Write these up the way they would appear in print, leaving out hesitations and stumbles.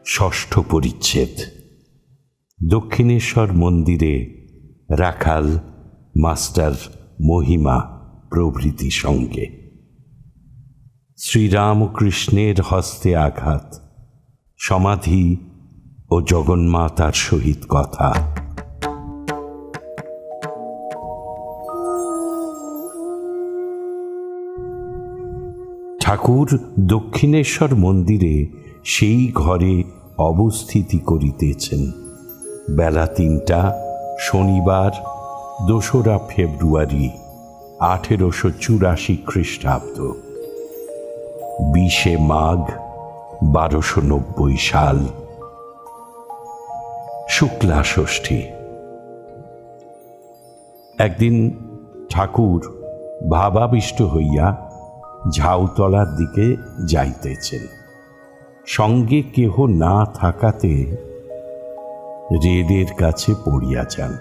ষষ্ঠ পরিচ্ছেদ। দক্ষিণেশ্বর মন্দিরে রাখাল, মাস্টার, মহিমা প্রভৃতি সঙ্গে। শ্রীরামকৃষ্ণের হস্তে আঘাত, সমাধি ও জগন্মাতার সহিত কথা। ঠাকুর দক্ষিণেশ্বর মন্দিরে সেই ঘরে অবস্থিতি করিতেছেন। বেলা ৩টা, শনিবার, ২রা ফেব্রুয়ারি ১৮৮৪ খ্রিস্টাব্দ, ২০ মাঘ ১২৯০ সাল, শুক্লা ষষ্ঠী। একদিন ঠাকুর ভাবাবিষ্ট হইয়া ঝাউতলার দিকে যাইতেছেন। সঙ্গে কেহ না থাকাতে রেদের কাছে পড়িয়া যান।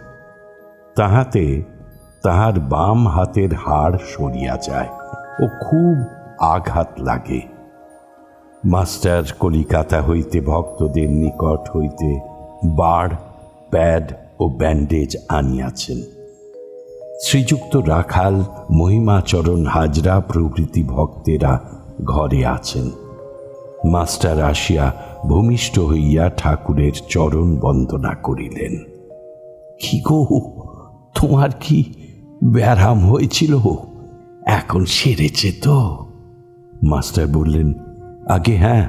তাহাতে তাহার বাম হাতের হাড় সরিয়া যায় ও খুব আঘাত লাগে। মাস্টার কলিকাতা হইতে ভক্তদের নিকট হইতে বাড়, প্যাড ও ব্যান্ডেজ আনিয়াছেন। শ্রীযুক্ত রাখাল, মহিমাচরণ হাজরা প্রভৃতি ভক্তেরা ঘরে আছেন। মাস্টার আসিয়া ভূমিষ্ঠ হইয়া ঠাকুরের চরণ বন্দনা করিলেন। কি গো, তোমার কি ব্যারাম হয়েছিল? এখন সেরেছে তো? মাস্টার বললেন, আগে হ্যাঁ।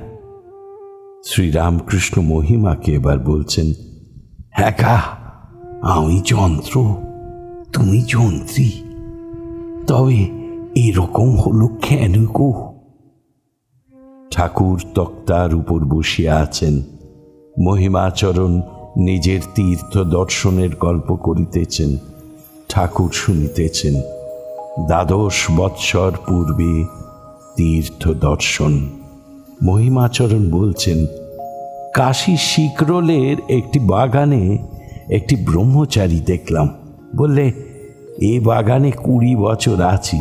শ্রীরামকৃষ্ণ মহিমাকে এবার বলছেন, হ্যাঁ গা, আমি যন্ত্র, তুমি যন্ত্রী, তবে এরকম হলো কেন গো? ঠাকুর তক্তার উপর বসিয়া আছেন। মহিমাচরণ নিজের তীর্থ দর্শনের গল্প করিতেছেন, ঠাকুর শুনিতেছেন। ১২ বৎসর পূর্বে তীর্থ দর্শন। মহিমাচরণ বলছেন, কাশী শিকরোলের একটি বাগানে একটি ব্রহ্মচারী দেখলাম। বললে, এ বাগানে ২০ বছর আছি,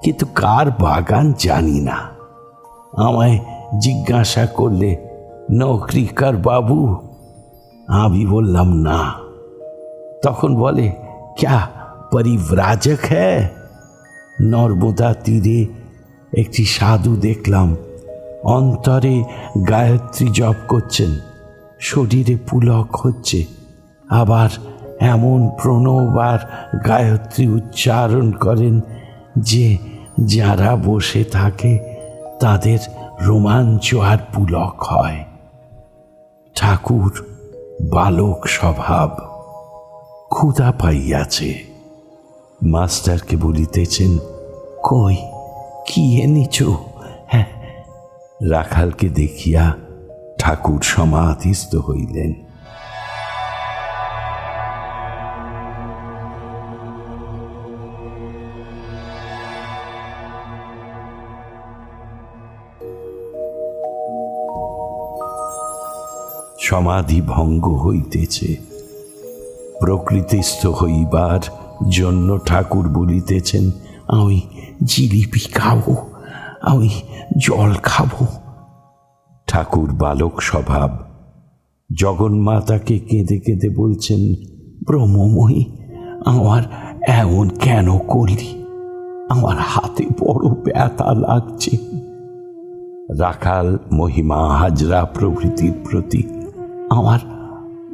কিন্তু কার বাগান জানি না। আমায় জিজ্ঞাসা করলে, নৌকরিকার বাবু? আমি বললাম না। তখন বলে, ক্যা পরিব্রাজক হ্যাঁ? নর্মদা তীরে একটি সাধু দেখলাম, অন্তরে গায়ত্রী জপ করছেন, শরীরে পুলক হচ্ছে, আবার এমন প্রণব আর গায়ত্রী উচ্চারণ করেন যে যারা বসে থাকে তাদের রোমাঞ্চ আর পুলক হয়। ঠাকুর বালক স্বভাব, ক্ষুধা পাইয়াছে। মাস্টারকে বলিতেছেন, কই কি এনেছ? হ্যাঁ। রাখালকে দেখিয়া ঠাকুর সমাধিস্থ হইলেন। সমাধি ভঙ্গ হইতেছে। প্রকৃতিস্থ হইবার জন্য ঠাকুর বলিতেছেন, আমি জিলিপি খাবো, আমি জল খাবো। ঠাকুর বালক স্বভাব। জগন্মাতাকে কেঁদে কেঁদে বলছেন, ব্রহ্মময়ী, আমার এমন কেন করলি? আমার হাতে বড় ব্যথা লাগছে। রাখাল, মহিমা, হাজরা প্রভৃতির প্রতি, আমার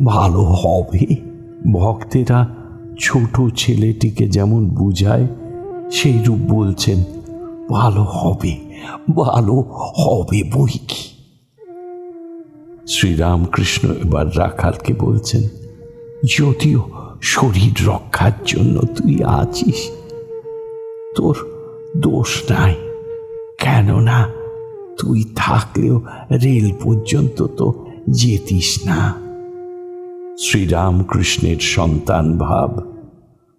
ভালো হবে। ভক্তেরা ছোট ছেলেটিকে যেমন বুঝায় সেই রূপ বলছেন, ভালো হবে, ভালো হবে বই কি। শ্রীরামকৃষ্ণ এবার রাখালকে বলছেন, যদিও শরীর রক্ষার জন্য তুই আছিস, তোর দোষ নাই, কেননা তুই থাকলেও রেল পর্যন্ত তো যেতিস না। শ্রীরামকৃষ্ণের সন্তান ভাব,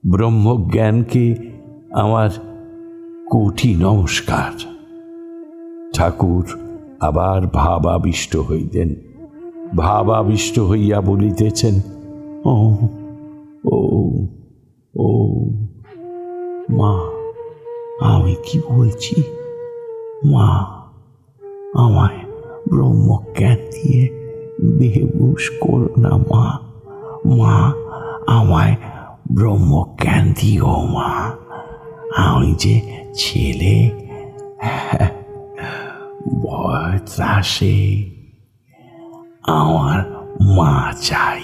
ব্রহ্মজ্ঞানকে আমার কোটি নমস্কার। ঠাকুর আবার ভাবাবিষ্ট হইলেন। ভাবাবিষ্ট হইয়া বলিতেছেন, ও ও ও মা, আমি কি বলছি? মা, আমায় ব্রহ্মজ্ঞান দিয়ে বেহুশ করো না মা। মা, আমায় ব্রহ্মজ্ঞান দিও মা। আমি যে ছেলে, ভয় ত্রাসে আমার মা চাই।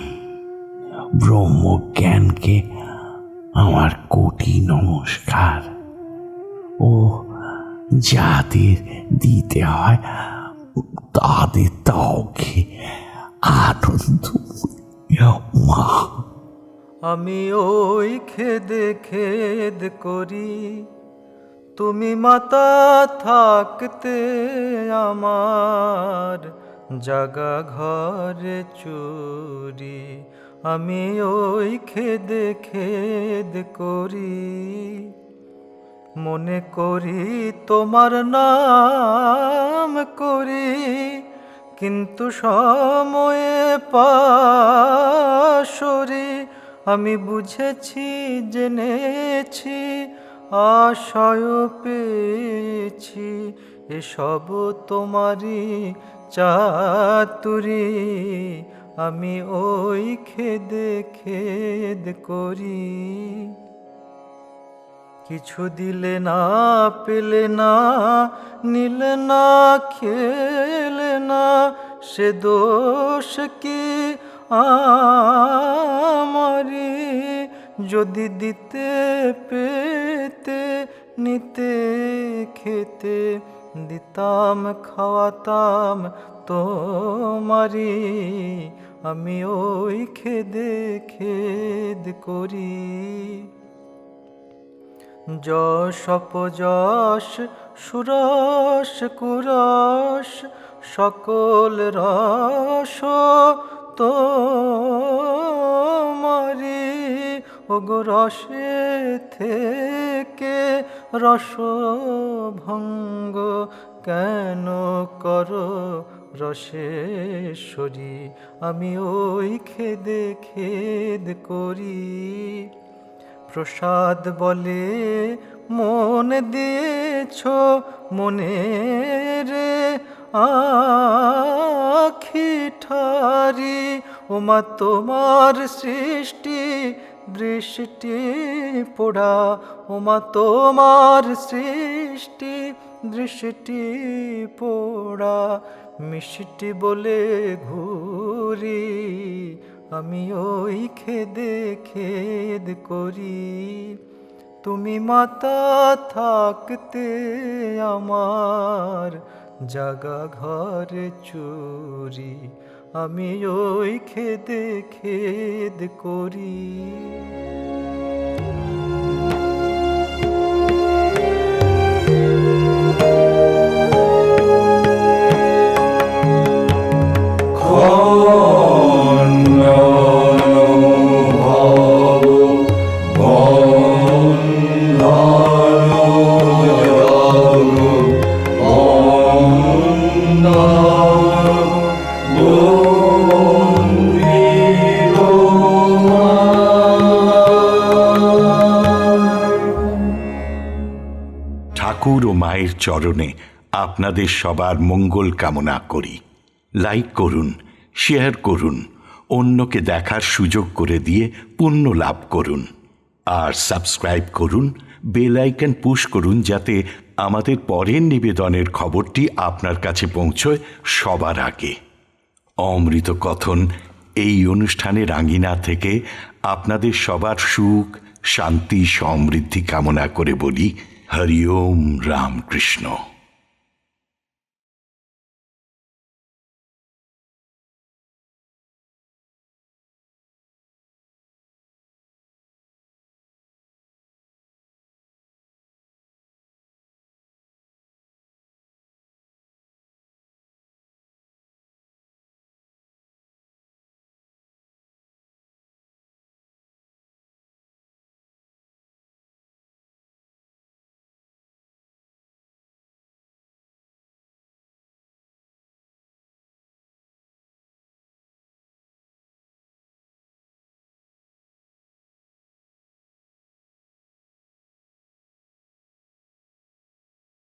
ব্রহ্মজ্ঞানকে আমার কোটি নমস্কার। ও যাদের দিতে হয় তাদের তাওকে আনন্দ মা। আমি ওই খেদে খেদ করি, তুমি মাতা থাকতে আমার জাগা ঘরে চুরি। আমি ওই খেদে খেদ করি, মনে করি তোমার নাম করি, কিন্তু সময়ে পাশরি। আমি বুঝেছি, জেনেছি, আশয় পেয়েছি, এসব তোমারই চাতুরি। আমি ওই খেদে খেদ করি। কিছু দিলে না, পেলে না, নিলে না, খেলে না, সে দোষ কি আমারি? যদি দিতে পেতে, নিতে খেতে, দিতাম খাওয়াতাম তোমারি। আমি ওই খেদে খেদ করি। যশ অপযশ, সুরস কুরস, সকল রস তোমারি। ওগো রসে থেকে রস ভঙ্গ কেন করো রসেশ্বরী? আমি ওই খেদে খেদ করি। প্রসাদ বলে মন দিয়েছ মনে রে আখি ঠারি। ওমা তোমার সৃষ্টি দৃষ্টি পোড়া, ওমা তোমার সৃষ্টি দৃষ্টি পোড়া। মিষ্টি বলে ঘুরি, আমি ওই খেদে খেদ করি। তুমি মাতা থাকতে আমার জাগা ঘরে চুরি। আমি ওই খেদে খেদ করি। ঠাকুর ও মায়ের চরণে আপনাদের সবার মঙ্গল কামনা করি। লাইক করুন, শেয়ার করুন, অন্যকে দেখার সুযোগ করে দিয়ে পুণ্য লাভ করুন। আর সাবস্ক্রাইব করুন, বেল আইকন পুশ করুন, যাতে আমাদের পরের নিবেদনের খবরটি আপনার কাছে পৌঁছয় সবার আগে। অমৃত কথন এই অনুষ্ঠানের আঙ্গিনা থেকে আপনাদের সবার সুখ, শান্তি, সমৃদ্ধি কামনা করে বলি হরি ওম রামকৃষ্ণ।